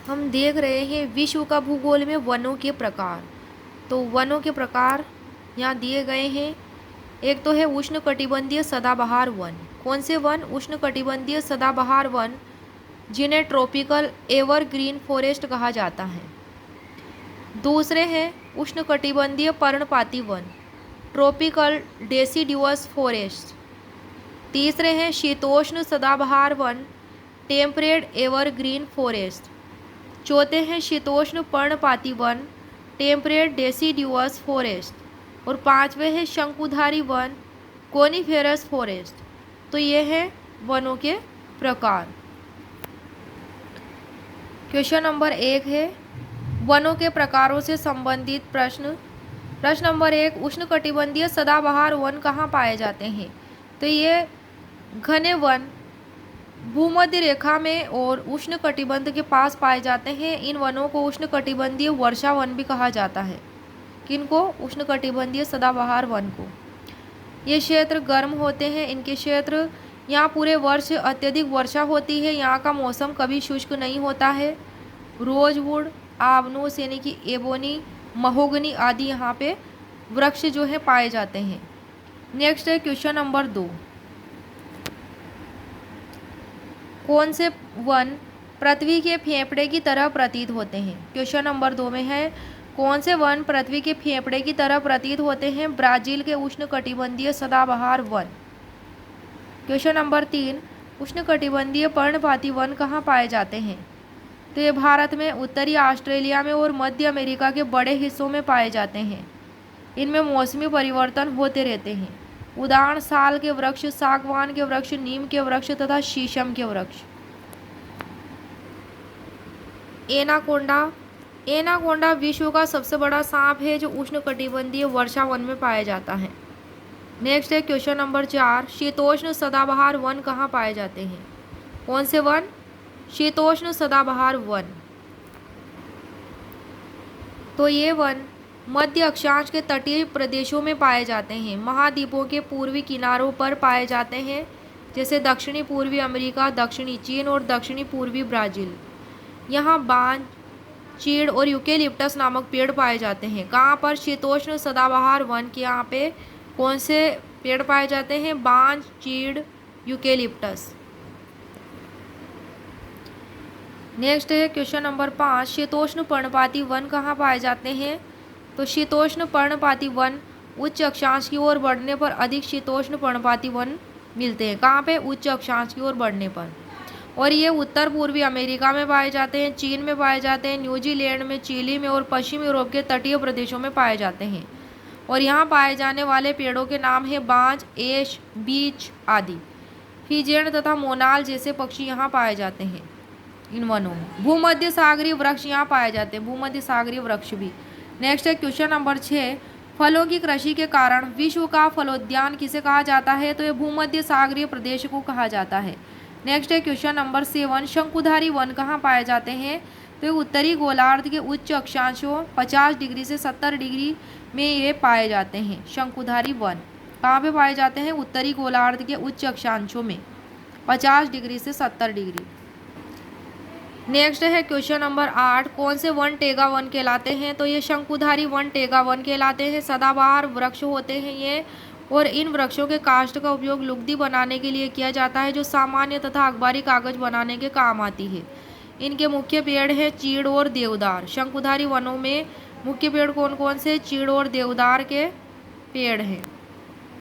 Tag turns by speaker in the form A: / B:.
A: हम देख रहे हैं विश्व का भूगोल में वनों के प्रकार। तो वनों के प्रकार यहाँ दिए गए हैं। एक तो है उष्णकटिबंधीय सदाबहार वन। कौन से वन? उष्णकटिबंधीय सदाबहार वन, जिन्हें ट्रॉपिकल एवरग्रीन फॉरेस्ट कहा जाता है। दूसरे हैं उष्णकटिबंधीय पर्णपाती वन, ट्रॉपिकल डेसिडुअस फॉरेस्ट। तीसरे हैं शीतोष्ण सदाबहार वन, टेम्परेट एवरग्रीन फॉरेस्ट। चौथे हैं शीतोष्ण पर्णपाती वन, टेम्परेट डेसिडुअस फॉरेस्ट। और पांचवे है शंकुधारी वन, कोनिफेरस फॉरेस्ट। तो ये है वनों के प्रकार। क्वेश्चन नंबर 1 है वनों के प्रकारों से संबंधित प्रश्न। प्रश्न नंबर 1, उष्णकटिबंधीय सदाबहार वन कहाँ पाए जाते हैं? तो ये घने वन भूमध्य रेखा में और उष्णकटिबंध के पास पाए जाते हैं। इन वनों को उष्णकटिबंधीय वर्षा वन भी कहा जाता है। किनको? उष्णकटिबंधीय सदाबहार वन को। ये क्षेत्र गर्म होते हैं। इनके क्षेत्र यहाँ पूरे वर्ष अत्यधिक वर्षा होती है। यहाँ का मौसम कभी शुष्क नहीं होता है। रोजवुड, आवनोस यानी कि एबोनी, महोगनी आदि यहाँ पे वृक्ष जो है पाए जाते हैं। नेक्स्ट है क्वेश्चन नंबर 2, कौन से वन पृथ्वी के फेफड़े की तरह प्रतीत होते हैं? क्वेश्चन नंबर 2 में है कौन से वन पृथ्वी के फेफड़े की तरह प्रतीत होते हैं? ब्राजील के उष्णकटिबंधीय सदाबहार वन। क्वेश्चन नंबर 3, उष्णकटिबंधीय पर्णपाती वन कहाँ पाए जाते हैं? तो ये भारत में, उत्तरी ऑस्ट्रेलिया में और मध्य अमेरिका के बड़े हिस्सों में पाए जाते हैं। इनमें मौसमी परिवर्तन होते रहते हैं। उदाहरण साल के वृक्ष, सागवान के वृक्ष, नीम के वृक्ष तथा शीशम के वृक्ष। एनाकोंडा। एनाकोंडा विश्व का सबसे बड़ा सांप है जो उष्णकटिबंधीय वर्षा वन में पाया जाता है। नेक्स्ट है क्वेश्चन नंबर 4, शीतोष्ण सदाबहार वन कहाँ पाए जाते हैं? कौन से वन? शीतोष्ण सदाबहार वन। तो ये वन मध्य अक्षांश के तटीय प्रदेशों में पाए जाते हैं। महाद्वीपों के पूर्वी किनारों पर पाए जाते हैं, जैसे दक्षिणी पूर्वी अमेरिका, दक्षिणी चीन और दक्षिणी पूर्वी ब्राज़ील। यहाँ बांज, चीड़ और यूकेलिप्टस नामक पेड़ पाए जाते हैं। कहाँ पर? शीतोष्ण सदाबहार वन के यहाँ पे कौन से पेड़ पाए जाते हैं? बांज, चीड़, यूकेलिप्टस। नेक्स्ट है क्वेश्चन नंबर 5, शीतोष्ण पर्णपाती वन कहाँ पाए जाते हैं? तो शीतोष्ण पर्णपाती वन उच्च अक्षांश की ओर बढ़ने पर अधिक शीतोष्ण पर्णपाती वन मिलते हैं। कहाँ पे? उच्च अक्षांश की ओर बढ़ने पर। और ये उत्तर पूर्वी अमेरिका में पाए जाते हैं, चीन में पाए जाते हैं, न्यूजीलैंड में, चिली में और पश्चिम यूरोप के तटीय प्रदेशों में पाए जाते हैं। और यहाँ पाए जाने वाले पेड़ों के नाम है बांज, एश, बीच आदि। फिजेन तथा मोनाल जैसे पक्षी यहाँ पाए जाते हैं इन वनों में। भूमध्य सागरीय वृक्ष यहाँ पाए जाते हैं, भूमध्य सागरीय वृक्ष भी। नेक्स्ट है क्वेश्चन नंबर 6, फलों की कृषि के कारण विश्व का फलोद्यान किसे कहा जाता है? तो ये भूमध्य सागरीय प्रदेश को कहा जाता है। नेक्स्ट है क्वेश्चन नंबर 7, शंकुधारी वन कहाँ पाए जाते हैं? तो ये उत्तरी गोलार्ध के उच्च अक्षांशों 50 डिग्री से 70 डिग्री में ये पाए जाते हैं। शंकुधारी वन कहाँ पे पाए जाते हैं? उत्तरी गोलार्ध के उच्च अक्षांशों में 50 डिग्री से 70 डिग्री। नेक्स्ट है क्वेश्चन नंबर 8, कौन से वन टेगा वन कहलाते हैं? तो ये शंकुधारी वन टेगा वन कहलाते हैं। सदाबहार वृक्ष होते हैं ये, और इन वृक्षों के काष्ठ का उपयोग लुगदी बनाने के लिए किया जाता है, जो सामान्य तथा अखबारी कागज बनाने के काम आती है। इनके मुख्य पेड़ हैं चीड़ और देवदार। शंकुधारी वनों में मुख्य पेड़ कौन कौन से? चीड़ और देवदार के पेड़ हैं।